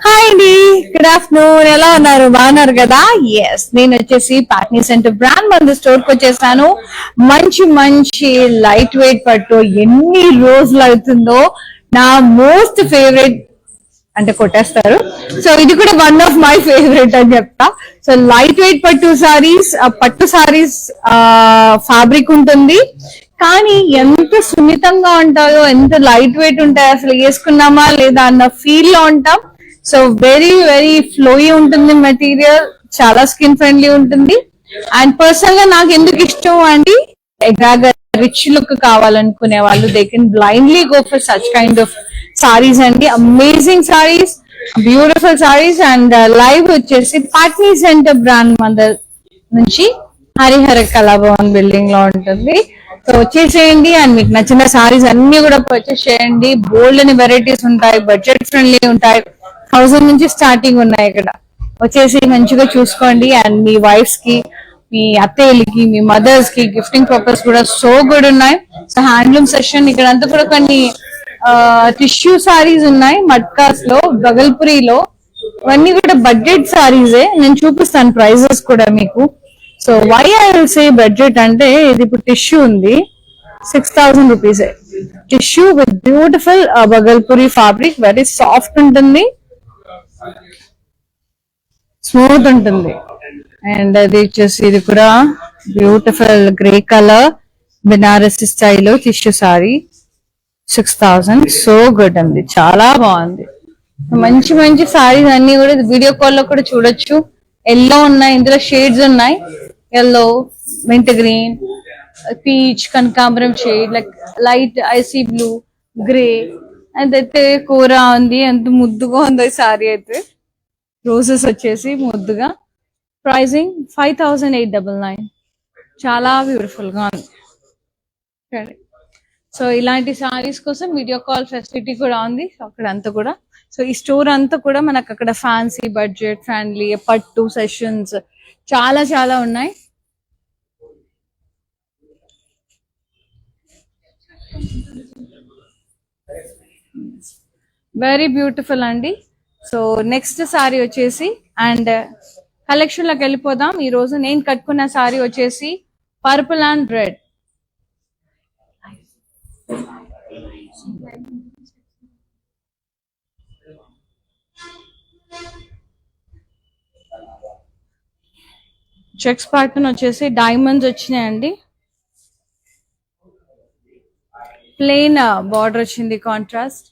Hi అండి, good afternoon. ఎలా ఉన్నారు? బాగున్నారు కదా? ఎస్, నేను వచ్చేసి పాట్నీ సెంటర్ బ్రాండ్ మందు స్టోర్ కి వచ్చేసాను. మంచి మంచి లైట్ వెయిట్ పట్టు ఎన్ని రోజులు అవుతుందో నా మోస్ట్ ఫేవరెట్ అంటే కొట్టేస్తారు. సో ఇది కూడా వన్ ఆఫ్ మై ఫేవరెట్ అని చెప్తా. సో లైట్ వెయిట్ పట్టు సారీస్ ఫ్యాబ్రిక్ ఉంటుంది, కానీ ఎంత సున్నితంగా ఉంటాయో, ఎంత లైట్ వెయిట్ ఉంటాయో, అసలు వేసుకున్నామా లేదా అన్న ఫీల్ లో ఉంటాం. సో వెరీ వెరీ ఫ్లోయీ ఉంటుంది మెటీరియల్, చాలా స్కిన్ ఫ్రెండ్లీ ఉంటుంది. అండ్ పర్సనల్ గా నాకు ఎందుకు ఇష్టం అండి, ఎగ్జాక్ట్ రిచ్ లుక్ కావాలనుకునే వాళ్ళు they can blindly go for such kind of saris అండి. Amazing saris, beautiful saris. And live వచ్చేసి పాట్నీ సెంటర్ బ్రాండ్ మందర్ నుంచి హరిహర కళాభవన్ బిల్డింగ్ లో ఉంటుంది. సో వచ్చేసేయండి అండ్ మీకు నచ్చిన సారీస్ అన్ని కూడా పర్చేస్ చేయండి. బోల్డ్ అని వెరైటీస్ ఉంటాయి, బడ్జెట్ ఫ్రెండ్లీ ఉంటాయి, 1000 నుంచి స్టార్టింగ్ ఉన్నాయి. ఇక్కడ వచ్చేసి మంచిగా చూసుకోండి. అండ్ మీ వైఫ్స్ కి, మీ అత్తయ్యలకి, మీ మదర్స్ కి గిఫ్టింగ్ పర్పస్ కూడా సో గుడ్ ఉన్నాయి. సో హ్యాండ్లూమ్ సెషన్ ఇక్కడ అంతా కూడా కొన్ని టిష్యూ సారీస్ ఉన్నాయి మట్కాస్ లో, బగల్పురిలో. ఇవన్నీ కూడా బడ్జెట్ సారీసే, నేను చూపిస్తాను ప్రైజెస్ కూడా మీకు. So why I will say budget అంటే, ఇది ఇప్పుడు టిష్యూ ఉంది, 6000 rupees. Tissue with beautiful Bhagalpuri fabric, very soft ఉంటుంది, స్మూత్ ఉంటుంది. అండ్ అది వచ్చేసి ఇది కూడా beautiful grey colour Banarasi style tissue sari, 6000. So good అండి, చాలా బాగుంది. మంచి మంచి సారీస్ అన్ని కూడా వీడియో కాల్ లో కూడా చూడొచ్చు. ఎల్లో ఉన్నాయి, ఇందులో షేడ్స్ ఉన్నాయి, ఎల్లో, మింట్ గ్రీన్, పీచ్, కనకాంబరం shade, like light IC blue, grey. అదైతే కూర ఉంది, ఎంత ముద్దుగా ఉంది ఈ సారీ అయితే. రోజెస్ వచ్చేసి ముద్దుగా. ప్రైజింగ్ 5899. చాలా బ్యూటిఫుల్ గా ఉంది. సో ఇలాంటి సారీస్ కోసం వీడియో కాల్ ఫెసిలిటీ కూడా ఉంది అక్కడ అంతా కూడా. సో ఈ స్టోర్ అంతా కూడా మనకు అక్కడ ఫ్యాన్సీ, బడ్జెట్ ఫ్రెండ్లీ, పట్టు సెషన్స్ చాలా చాలా ఉన్నాయి. వెరీ బ్యూటిఫుల్ అండి. సో నెక్స్ట్ సారీ వచ్చేసి, అండ్ కలెక్షన్ లోకి వెళ్ళిపోదాం. ఈ రోజు నేను కట్టుకున్న సారీ వచ్చేసి purple and red. Checks pattern వచ్చేసి డైమండ్స్ వచ్చినాయండి. ప్లెయిన్ బార్డర్ వచ్చింది, కాంట్రాస్ట్.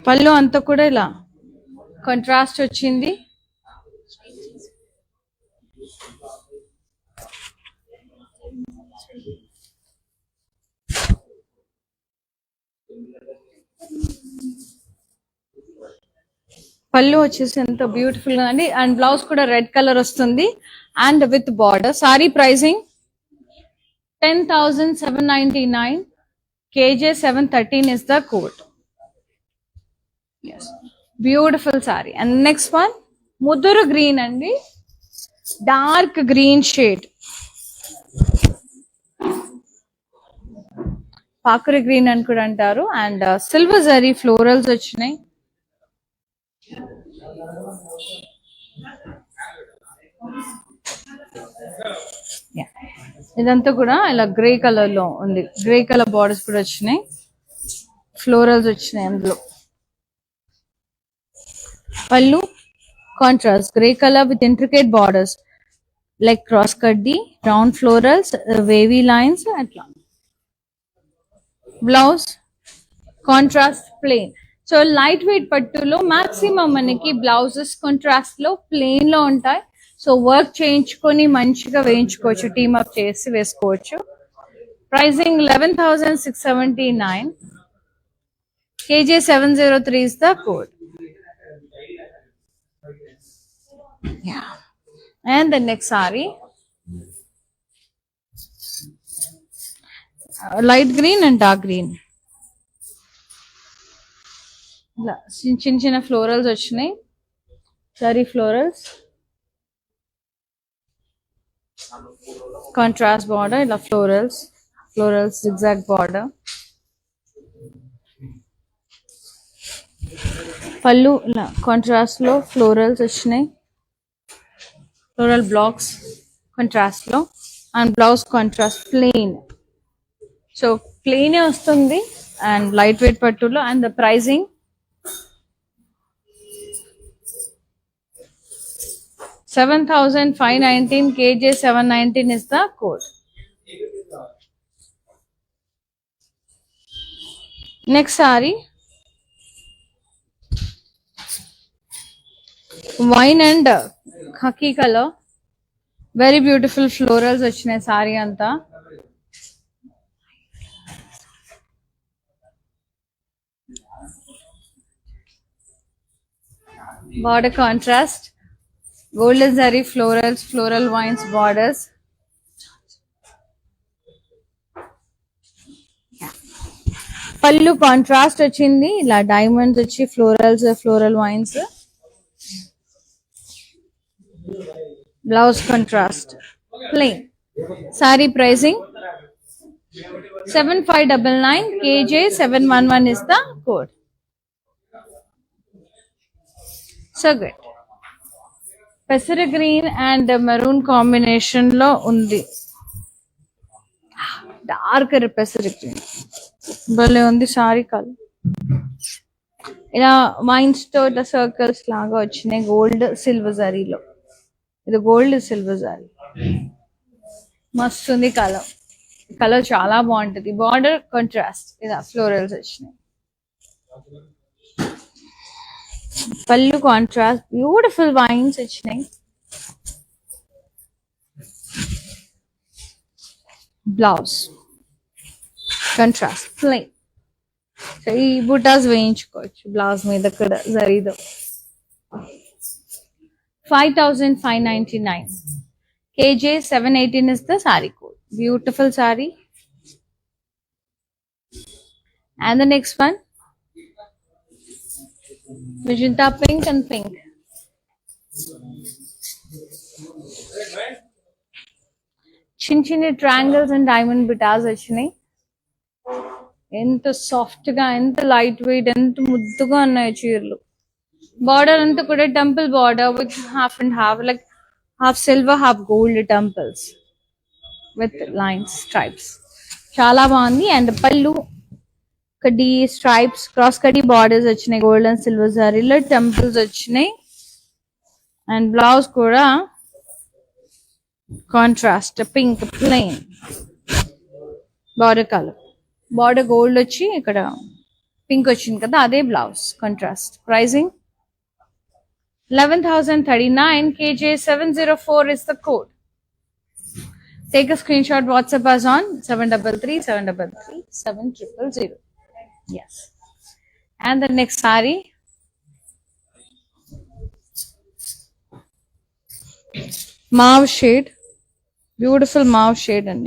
పళ్ళు అంతా కూడా ఇలా కాంట్రాస్ట్ వచ్చింది. పళ్ళు వచ్చేసి ఎంతో బ్యూటిఫుల్ గా అండి. అండ్ బ్లౌజ్ కూడా రెడ్ కలర్ వస్తుంది and with border. Sorry pricing 10,799. KJ713 is the code. Yes, beautiful saree. And next one, muduru green andi, dark green shade, pakuri green అని కూడా అంటారు. అండ్ సిల్వర్ జరీ ఫ్లోరల్స్ వచ్చినాయి. ఇదంతా కూడా ఇలా గ్రే కలర్ లో ఉంది, గ్రే కలర్ బార్డర్స్ కూడా వచ్చినాయి, ఫ్లోరల్స్ వచ్చినాయి అందులో. పళ్ళు contrast grey colour with intricate borders like cross కడ్డీ, రౌండ్ ఫ్లోరల్స్, వేవీ లైన్స్ అట్లా. Blouse contrast plain. So light weight పట్టులో మాక్సిమం మనకి బ్లౌజెస్ కాంట్రాస్ట్ లో ప్లెయిన్ లో ఉంటాయి. సో వర్క్ చేయించుకొని మంచిగా వేయించుకోవచ్చు, టీమప్ చేసి వేసుకోవచ్చు. Pricing 11,679. KJ703 is the code. Yeah. And the next saree, light green and dark green. చిన్న చిన్న ఫ్లోరల్స్ వచ్చినాయి. Cherry florals, contrast border, ఇలా florals zigzag border. పళ్ళు ఇలా కాంట్రాస్ట్ లో ఫ్లోరల్స్ వచ్చినాయి, ఫ్లోరల్ బ్లాక్స్ కాంట్రాస్ట్ లో, and blouse contrast plain. So plain వస్తుంది అండ్ లైట్ వెయిట్ పట్టులో. And the pricing 7,519, KJ 719 is the code. Next saree, wine and khaki color, very beautiful florals వచ్చినాయి saree అంతా. Border contrast, golden zari florals, floral vines borders. పళ్ళు contrast వచ్చింది, ఇలా diamonds వచ్చి florals floral wines. Blouse contrast plain. Sorry pricing 7,599, KJ 711 is the code. So good. పెసర green and maroon combination లో ఉంది, dark పెసర గ్రీన్ భలే ఉంది సారీ కలర్. ఇలా వైన్స్ తో ఇట్లా సర్కిల్స్ లాగా వచ్చినాయి గోల్డ్ సిల్వర్ జరీలో. ఇది గోల్డ్ సిల్వర్ జరీ, మస్తు ఉంది కలర్. కలర్ చాలా బాగుంటది. బార్డర్ కాంట్రాస్ట్ ఇలా ఫ్లోరల్స్ వచ్చినాయి. పళ్ళు కాంట్రాస్ట్ బ్యూటిఫుల్ వైన్స్ వచ్చినాయి. Blouse contrast plain. సో ఈ బుటాస్ వేయించుకోవచ్చు బ్లౌజ్ మీద కూడా జరీదో. 5,599, KJ 718 is the saree code. Beautiful saree. And the next one, magenta pink and pink. చిన్న చిన్న ట్రయాంగిల్స్ అండ్ డైమండ్ బిటాస్ వచ్చినాయి. ఎంత సాఫ్ట్ గా, ఎంత లైట్ వెయిట్, ఎంత ముద్దుగా ఉన్నాయి చీరలు. బార్డర్ అంతా కూడా temple border with half and half, like half silver half gold temples with lines stripes. చాలా బాగుంది. అండ్ పళ్ళు కడ్డీ స్ట్రైప్స్, క్రాస్ కడ్డీ బార్డర్స్ వచ్చినాయి, గోల్డ్ అండ్ సిల్వర్ జరీలో టెంపుల్స్ వచ్చినాయి. అండ్ బ్లౌజ్ కూడా contrast pink plain. Border colour, border gold వచ్చి ఇక్కడ పింక్ వచ్చింది కదా, అదే blouse contrast. Pricing 11,039, KJ 704 is the code. Take a screenshot, WhatsApp us on 733-733-7000. Yes. And the next saree, mauve shade, beautiful mauve shade and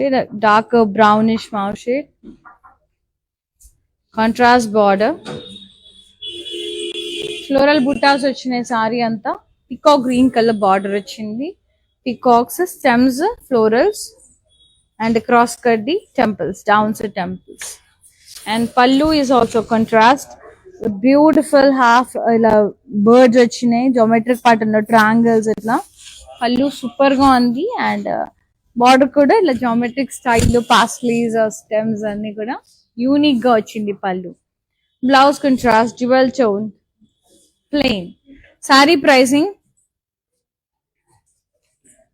darker brownish mauve shade. Contrast border, floral buttas వచ్చినాయి సారీ అంతా. Peacock green colour border వచ్చింది, peacocks stems florals and cross కడ్డీ temples, downs temples. And pallu is also contrast, beautiful half ఇలా birds వచ్చినాయి, geometric pattern లో triangles. ఇట్లా pallu super గా ఉంది. అండ్ బార్డర్ కూడా ఇలా జోమెట్రిక్ స్టైల్, పాస్లీస్ స్టెమ్స్ అన్ని కూడా యూనిక్ గా వచ్చింది పల్లు. Blouse contrast dual tone plain. Sorry pricing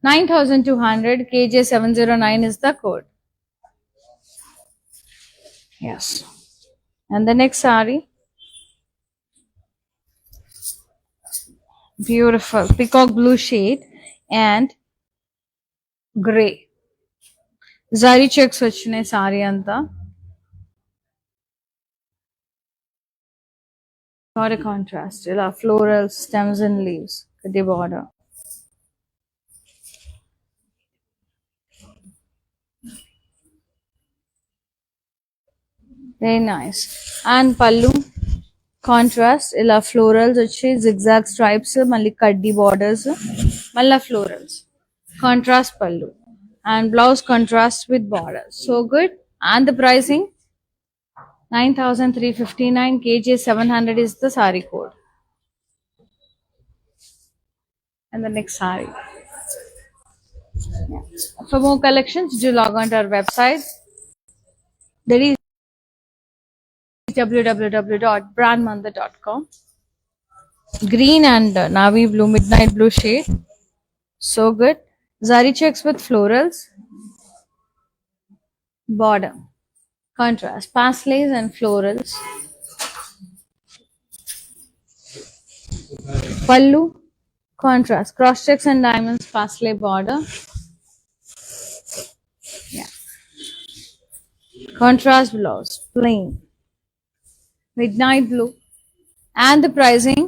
9,200, KJ 709 is the code. Yes. And the next saree, beautiful peacock blue shade and grey. Zari checks వచ్చినాయి saree అంతా. Got a contrast, ఇలా florals, stems and leaves, the border. Very nice. And pallu contrast ఇలా florals వచ్చి zigzag stripes, మళ్ళీ కడ్డీ borders, మళ్ళీ florals. Contrast పళ్ళు and blouse contrast with borders. So good. And the pricing 9359 kg 700 is the saree code. And the next saree. Yeah. For more collections, do log on to our website. That is www.brandmandar.com. Green and navy blue, midnight blue shade. So good. Zari checks with florals. Border. Contrast. Pasteles and florals. Pallu. Contrast. Cross checks and diamonds. Pastel border. Yeah. Contrast blouse. Plain. Midnight blue. And the pricing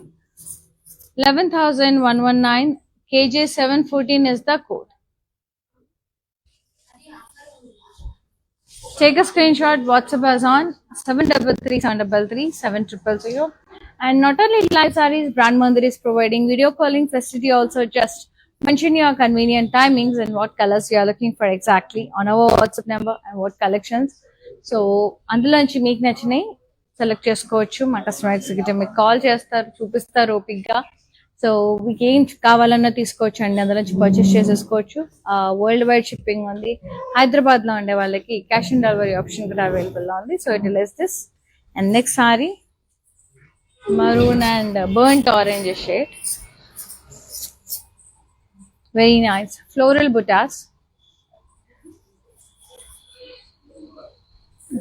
11,119 kg 714 is the code. Take a screenshot, WhatsApp us on 733-733-7000. And not only live sarees, Brand Mandir is providing video calling facility also. Just mention your convenient timings and what colors you are looking for exactly on our WhatsApp number and what collections. So, అందులో నుంచి మీకు నచ్చినాయి select చేసుకోవచ్చు. మా customer executive మీకు call చేస్తారు, చూపిస్తారు ఓపిక్గా. సో మీకు ఏం కావాలన్నా తీసుకోవచ్చు అండి, అందులో నుంచి పర్చేస్ చేసేసుకోవచ్చు. వరల్డ్ వైడ్ షిప్పింగ్ ఉంది. హైదరాబాద్ లో ఉండే వాళ్ళకి క్యాష్ ఆన్ డెలివరీ ఆప్షన్ కూడా అవైలబుల్ గా ఉంది. So it is this. And next sorry maroon and burnt orange shade. Very nice floral buttas.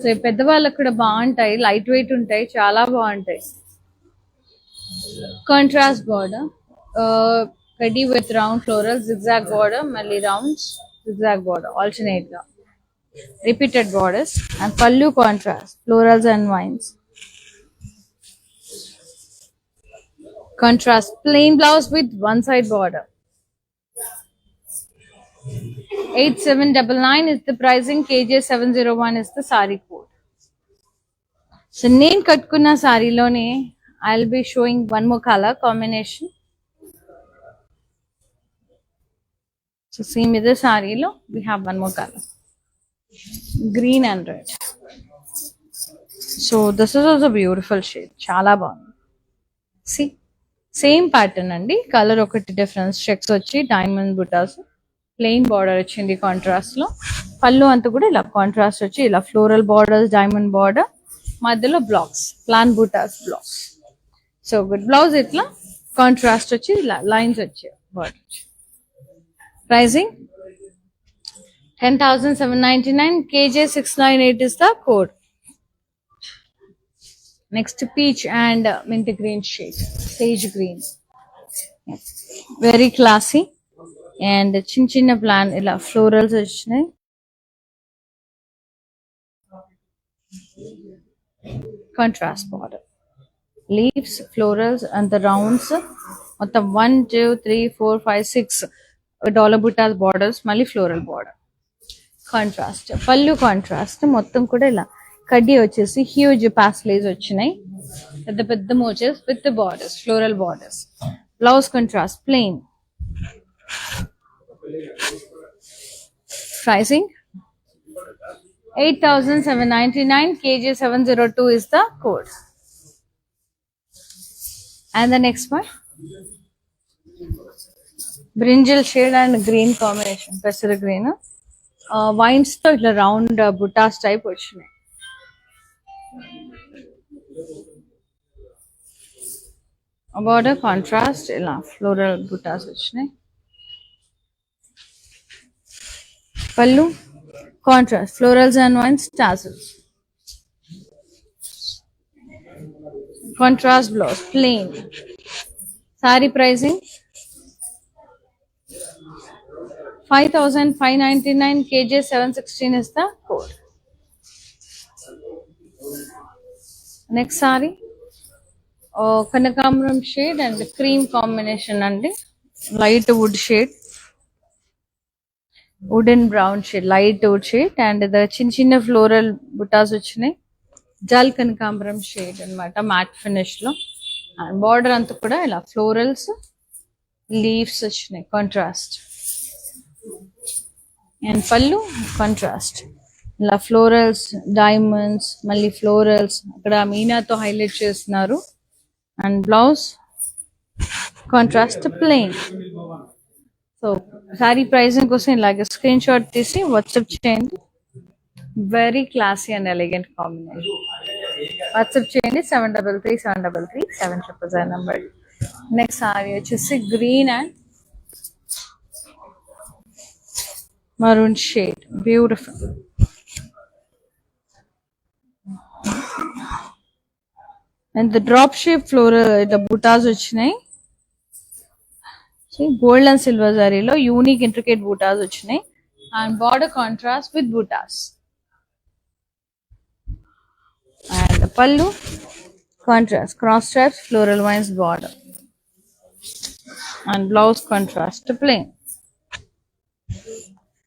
So పెద్దవాళ్ళకి కూడా బాగుంటాయి, లైట్ వెయిట్ ఉంటాయి, చాలా బాగుంటాయి. Contrast border, ready with round floral, zigzag border, మళ్ళీ రౌండ్స్, జిగ్జాగ్ బార్డర్ ఆల్టర్నేట్ గా, repeated borders. And పల్లు contrast florals and wines. Contrast plain blouse with one side border. 8799 is the pricing. KJ 701 is the saree code. So నేను కట్టుకున్న సారీలోనే I'll be showing one more color combination. So same with the saree lo we have one more color, green and red. So this is also beautiful shade, చాలా బాగుంది. See, same pattern అండి, colour ఒకటి difference. Checks వచ్చి diamond బుటాస్, plain border వచ్చింది contrast లో. పళ్ళు అంతా కూడా ఇలా కాంట్రాస్ట్ వచ్చి ఇలా ఫ్లోరల్ బార్డర్స్, డైమండ్ బార్డర్, మధ్యలో బ్లాక్స్, ప్లాన్ బుటాస్ బ్లాక్స్. So good. బ్లౌజ్ ఇట్లా కాంట్రాస్ట్ వచ్చి ఇలా లైన్స్ వచ్చి border. Pricing 10,799 KJ 698 is the code. Next peach and mint green shade, sage green. Very classy. And chinna plan ila florals vachinayi. Contrast border, leaves, florals and the rounds. Mottham 1 2 3 4 5 6 dollar buttas borders, mali floral border. Contrast pallu contrast మొత్తం కూడా ఇలా కడ్డీ వచ్చేసి huge paisleys వచ్చినాయి, పెద్ద పెద్ద మోచెస్ with borders, floral borders. Blouse contrast plain. Pricing 8,799 KJ 702 is the code. And the next one, brinjal shade and green combination, pesera green. Vines తో ఇట్లా రౌండ్ బుటాస్ టైప్ వచ్చినాయి. బార్డర్ కాంట్రాస్ట్ ఇలా ఫ్లోరల్ బుటాస్ వచ్చినాయి. పళ్ళు contrast florals and wines, tassels. Contrast blouse plain. Sorry pricing 5,599 KJ 716 is the code. Next saree, Kanakamuram shade and cream combination and light wood shade, wooden brown shade, light wood shade, and the chinna floral buttas vachinayi. జల్ కనకాంబరం shade అన్నమాట, matte finish లో. And border అంతా కూడా ఇలా florals leaves వచ్చినాయి contrast. And పళ్ళు contrast, ఇలా ఫ్లోరల్స్ డైమండ్స్ మళ్ళీ ఫ్లోరల్స్ అక్కడ మీనాతో హైలైట్ చేస్తున్నారు. And blouse contrast plain. So sari pricing కోసం ఇలాగే స్క్రీన్ షాట్ తీసి వాట్సాప్ చేయండి. Very classy and elegant combination. WhatsApp చేయండి 733733 నెంబర్. నెక్స్ట్ సారీ వచ్చేసి green and maroon shade, beautiful. And the drop shape floral the buttas vachinai. See gold and silver zari lo unique intricate buttas vachinai. And border contrast with buttas. And the pallu contrast, cross stripes, floral vines border. And blouse contrast to plain.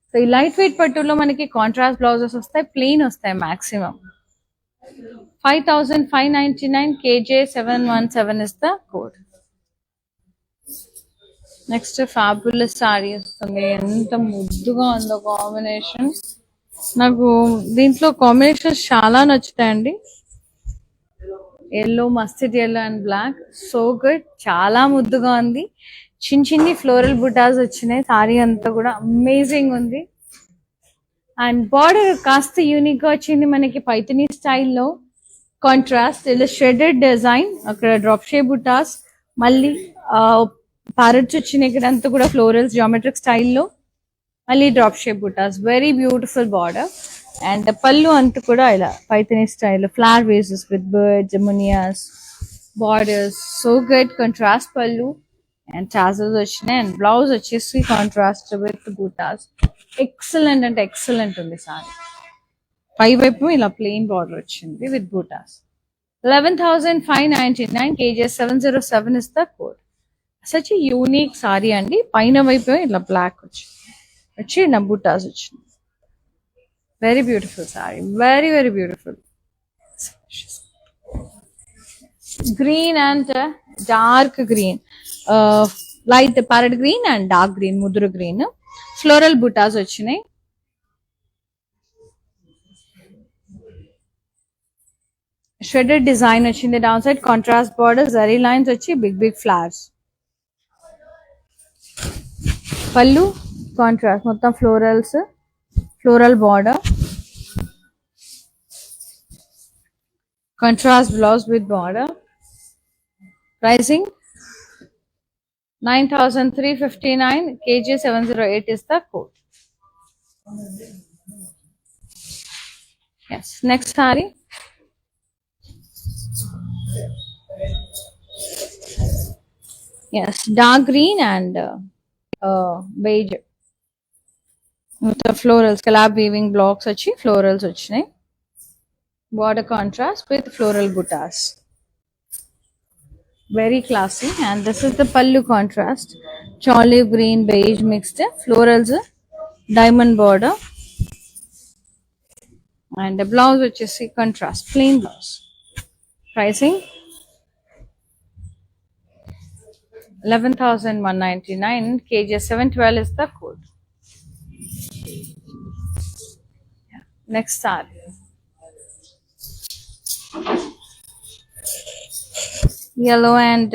So ఈ light weight పట్టులో మనకి contrast blouses వస్తాయి, plain వస్తాయి maximum. 5599 KJ 717 is the code. Next fabulous sari వస్తుంది. ఎంత ముద్దుగా ఉందో combination. నాకు దీంట్లో కాంబినేషన్స్ చాలా నచ్చుతాయండి. Yellow, mustard yellow and black, so good, చాలా ముద్దుగా ఉంది. చిన్ని ఫ్లోరల్ బుటాస్ వచ్చినాయి. సారీ అంతా కూడా అమేజింగ్ ఉంది. అండ్ బార్డర్ కాస్త యూనిక్ గా వచ్చింది మనకి పైథనీ స్టైల్లో. కాంట్రాస్ట్ ఇలా షెడెడ్ డిజైన్, అక్కడ డ్రాప్ షేప్ బుటాస్, మళ్ళీ ప్యారెట్స్ వచ్చినాయి. ఇక్కడ అంతా కూడా ఫ్లోరల్స్ జామెట్రిక్ స్టైల్లో, మళ్ళీ డ్రాప్ షేప్ బుటాస్. Very beautiful border. అండ్ పళ్ళు అంతా కూడా ఇలా పైథనీ స్టైల్లో ఫ్లవర్ వేసెస్ విత్ బర్డ్స్, మునియాస్ బార్డర్స్, సో గుడ్. కాంట్రాస్ట్ పళ్ళు అండ్ టాజల్స్ వచ్చినాయి. అండ్ బ్లౌజ్ వచ్చేసి కాంట్రాస్ట్ విత్ బూటాస్. ఎక్సలెంట్ అంటే ఎక్సలెంట్ ఉంది సారీ. పై వైపు ఇలా ప్లెయిన్ బార్డర్ వచ్చింది విత్ బూటాస్. 11,599 KJS 707 is the code. Such unique sari అండి. పైన వైపు ఇలా బ్లాక్ వచ్చి నా బూటాస్ వచ్చింది. Very beautiful sorry, very very beautiful. Green and dark green, light parrot green and dark green, ముదురు గ్రీన్, ఫ్లోరల్ బుటాస్ వచ్చినాయి. షెడెడ్ డిజైన్ వచ్చింది. Down side contrast border, zari lines వచ్చి బిగ్ బిగ్ ఫ్లవర్స్. పళ్ళు కాంట్రాస్ట్ మొత్తం florals, floral border. Contrast blouse with border. Pricing 9,359 kg 708 is the code. Yes, next saree. Yes, dark green and beige with the florals, collab weaving blocks వచ్చి florals వచ్చినాయి. Border contrast with floral buttas. Very classy. And this is the pallu contrast, olive green beige mixed florals, diamond border. And the blouse which is contrast plain blouse. Pricing 11,199 kg 712 is the code. Next saree. Yellow and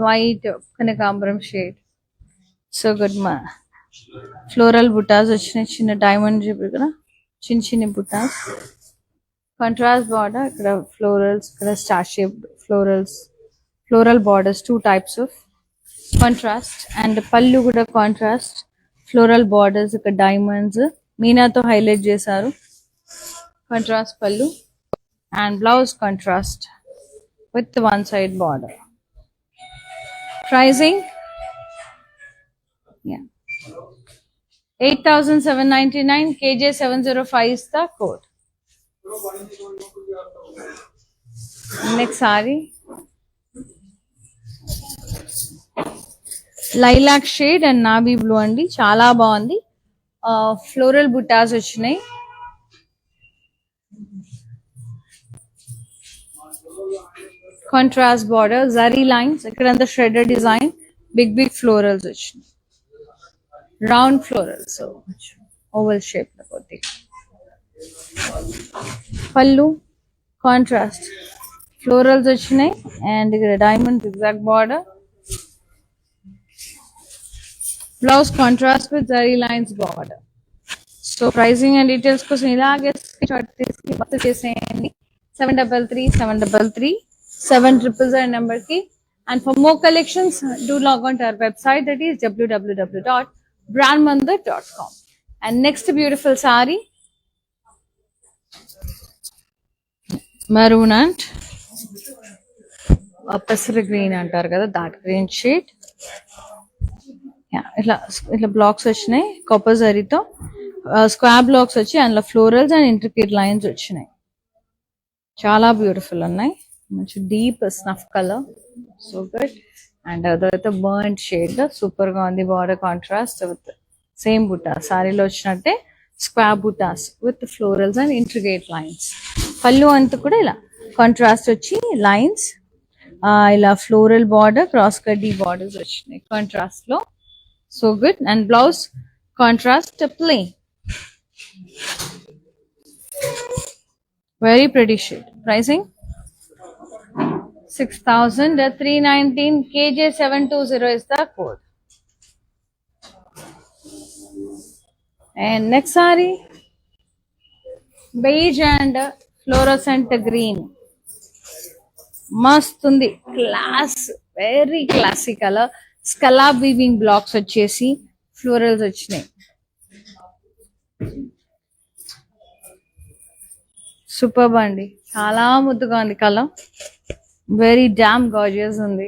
white కనకాంబరం shade, so good. మా floral buttas వచ్చినాయి, చిన్న diamond ఇక్కడ చిన్న చిన్న బుటాస్. Contrast border, ఇక్కడ florals, ఇక్కడ star shape florals, floral borders, 2 types of contrast. And పళ్ళు కూడా కాంట్రాస్ట్, ఫ్లోరల్ బార్డర్స్, ఇక్కడ డైమండ్స్ మీనాతో హైలైట్ చేశారు. కాంట్రాస్ట్ పళ్ళు and blouse contrast with the one side border. Pricing 8,799 kg 705 is the code. Next saree, lilac shade and navy blue andi, chala baagundi. Floral buttas vachinayi. Contrast border, zari lines, ఇక్కడంతా shaded design, big big florals వచ్చినాయి, round florals, oval shape లో కొద్దిగా. Pallu contrast florals వచ్చినాయి and ఇక్కడ diamond exact border. Blouse contrast with zari lines border. So pricing and details కోసం ఇలాగే చేసేయండి 733733 number కి. And for more collections do log on to our website, that is www.brandmandir.com. And next beautiful sari maroon and పెసర green అంటారు కదా, that green shade. ఇట్లా ఇట్లా blocks వచ్చినాయి కాపర్ జరీతో, స్క్వార్ బ్లాక్స్ వచ్చి అందులో ఫ్లోరల్స్ అండ్ ఇంట్రికేట్ లైన్స్ వచ్చినాయి. చాలా బ్యూటిఫుల్ ఉన్నాయి, మంచి deep snuff colour, so good. And అదైతే బర్న్ షేడ్ సూపర్ గా ఉంది. Border contrast with same butta, సారీలో వచ్చినట్టే square buttas with florals and intricate lines. Pallu అంతా కూడా ఇలా కాంట్రాస్ట్ వచ్చి లైన్స్, ఇలా ఫ్లోరల్ బార్డర్, క్రాస్ కడ్డీ బార్డర్స్ వచ్చినాయి కాంట్రాస్ట్ లో, so good. And blouse contrast plain, very pretty shade. Pricing 6,319, KJ720 is the code. And next saree beige and fluorescent green, మస్త్ ఉంది, class, very classic colour. Scallop weaving blocks వచ్చేసి florals వచ్చినాయి, super అండి, చాలా ముద్దుగా ఉంది colour, very damn gorgeous ఉంది.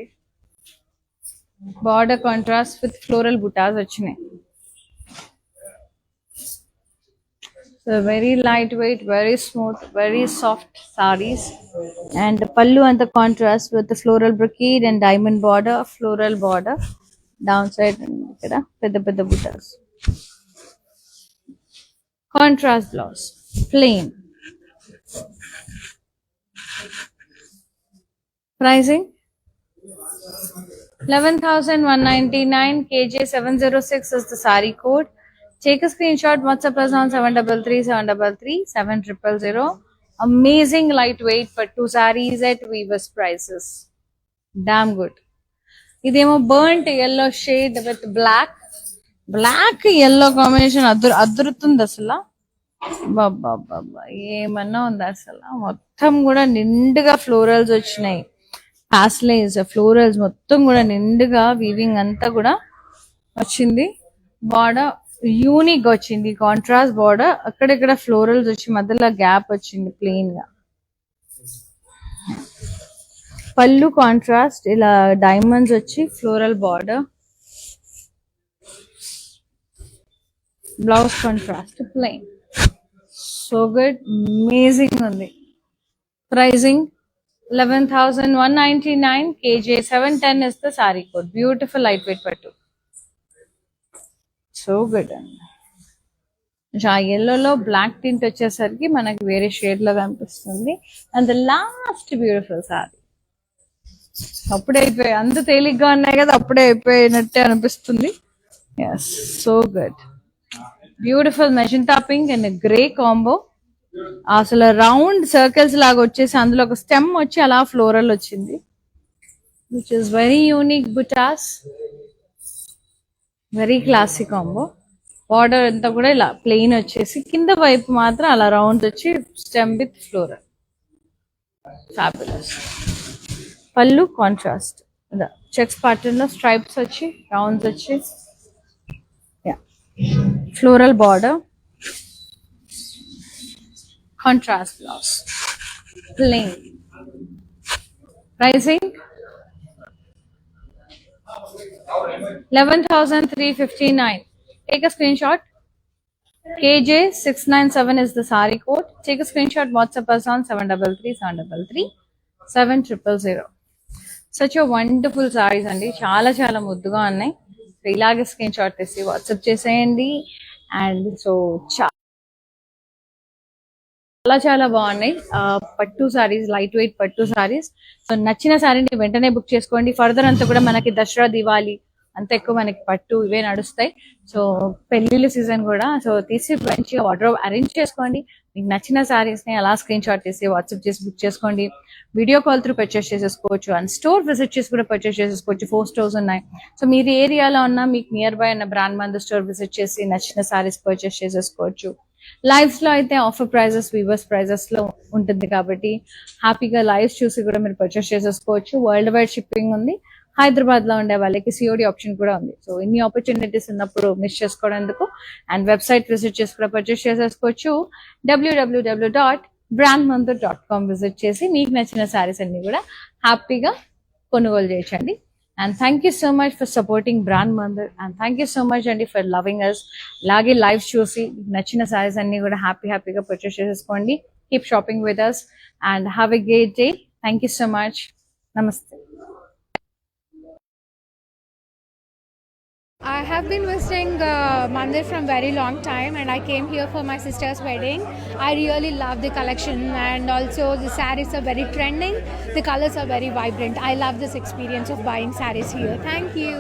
Border contrast with floral buttas వచ్చినాయి, so very light weight, very smooth, very soft saris. And pallu అంత contrast with floral brocade and diamond border, floral border down side ఇక్కడ పెద్ద పెద్ద buttas. Contrast blouse plain. Pricing 11,199, KJ706 is the saree code. Take a screenshot, WhatsApp us on 733 Amazing lightweight for two sarees at Weavers prices. Damn good. Idemo burnt yellow shade with black yellow combination adrutundi asala. బాబా ఏమన్నా ఉంది అసలు, మొత్తం కూడా నిండుగా florals వచ్చినాయి, paisleys florals మొత్తం కూడా నిండుగా వీవింగ్ అంతా కూడా వచ్చింది. బార్డర్ యూనిక్ వచ్చింది, కాంట్రాస్ట్ బార్డర్, అక్కడక్కడ ఫ్లోరల్స్ వచ్చి మధ్యలో గ్యాప్ వచ్చింది ప్లెయిన్ గా. పళ్ళు కాంట్రాస్ట్ ఇలా డైమండ్స్ వచ్చి floral border, blouse contrast plain, so good, amazing ఉంది. Pricing 11,199, KJ710 is the saree code. Beautiful lightweight pattu, so good. ఆ ఎల్లోలో బ్లాక్ టింట్ వచ్చేసరికి మనకి వేరే షేడ్ లో కనిపిస్తుంది. And the last beautiful sari, అప్పుడే అయిపోయాయి, అంత తేలిగ్గా ఉన్నాయి కదా, అప్పుడే అయిపోయినట్టే అనిపిస్తుంది. Yes, so good, beautiful magenta pink and grey combo. అసలు రౌండ్ సర్కిల్స్ లాగా వచ్చేసి అందులో ఒక స్టెమ్ వచ్చి అలా ఫ్లోరల్ వచ్చింది, విచ్ ఇస్ వెరీ యూనిక్ బుటాస్, వెరీ క్లాసిక్ కాంబో. బార్డర్ అంతా కూడా ఇలా ప్లెయిన్ వచ్చేసి కింద వైపు మాత్రం అలా రౌండ్ వచ్చి స్టెమ్ విత్ ఫ్లోరల్, ఫ్యాబులస్. పళ్ళు కాంట్రాస్ట్ చెక్స్ ప్యాటర్న్ లో స్ట్రైప్స్ వచ్చి రౌండ్స్ వచ్చి floral border, contrast blouse, plain. Pricing 11,359. Take a screenshot. KJ697 is the saree code. Take a screenshot, WhatsApp us on 733 Such a wonderful sarees andi, చాలా చాలా ముద్దుగా ఉన్నాయి. ఇలాగే screenshot తీసి WhatsApp చేసేయండి. అండ్ సో చాలా బాగున్నాయి. పట్టు సారీస్, లైట్ వెయిట్ పట్టు సారీస్. సో నచ్చిన సారీని వెంటనే బుక్ చేసుకోండి. ఫర్దర్ అంతా కూడా మనకి దసరా, దివాళీ అంత ఎక్కువ మనకి పట్టు ఇవే నడుస్తాయి. సో పెళ్లిళ్ళ సీజన్ కూడా, సో తీసి మంచిగా వార్డ్రోబ్ అరేంజ్ చేసుకోండి. మీకు నచ్చిన సారీస్ ని అలా స్క్రీన్ షాట్ తీసి వాట్సాప్ చేసి బుక్ చేసుకోండి. వీడియో కాల్ త్రూ పర్చేస్ చేసేసుకోవచ్చు అండ్ స్టోర్ విజిట్ చేసి కూడా పర్చేస్ చేసేసుకోవచ్చు. 4 స్టోర్స్ ఉన్నాయి. సో మీరు ఏరియాలో ఉన్నా మీకు నియర్ బై ఉన్న బ్రాండ్ మందు స్టోర్ విజిట్ చేసి నచ్చిన సారీస్ పర్చేస్ చేసేసుకోవచ్చు. లైవ్స్ లో అయితే ఆఫర్ ప్రైజెస్, వీవర్స్ ప్రైజెస్ లో ఉంటుంది కాబట్టి హ్యాపీగా లైవ్స్ చూసి కూడా మీరు పర్చేస్ చేసేసుకోవచ్చు. వరల్డ్ వైడ్ షిప్పింగ్ ఉంది. హైదరాబాద్ లో ఉండే వాళ్ళకి సిఓడి ఆప్షన్ కూడా ఉంది. సో ఇన్ని ఆపర్చునిటీస్ ఉన్నప్పుడు మిస్ చేసుకోవడానికి అండ్ వెబ్సైట్ విజిట్ చేసి కూడా పర్చేస్ చేసేసుకోవచ్చు. www.brandmandir.com విజిట్ చేసి మీకు నచ్చిన సారీస్ అన్ని కూడా హ్యాపీగా కొనుగోలు చేయొచ్చండి. And thank you so much for supporting brand Mandir and thank you so much అండి ఫర్ లవింగ్ అస్. అలాగే లైవ్ చూసి నచ్చిన సారీస్ అన్ని కూడా హ్యాపీగా పర్చేస్ చేసేసుకోండి. Keep shopping with us and have a great day. Thank you so much. నమస్తే. I have been visiting Mandir from very long time, and I came here for my sister's wedding. I really love the collection, and also the sarees are very trending. The colors are very vibrant. I love this experience of buying sarees here. Thank you.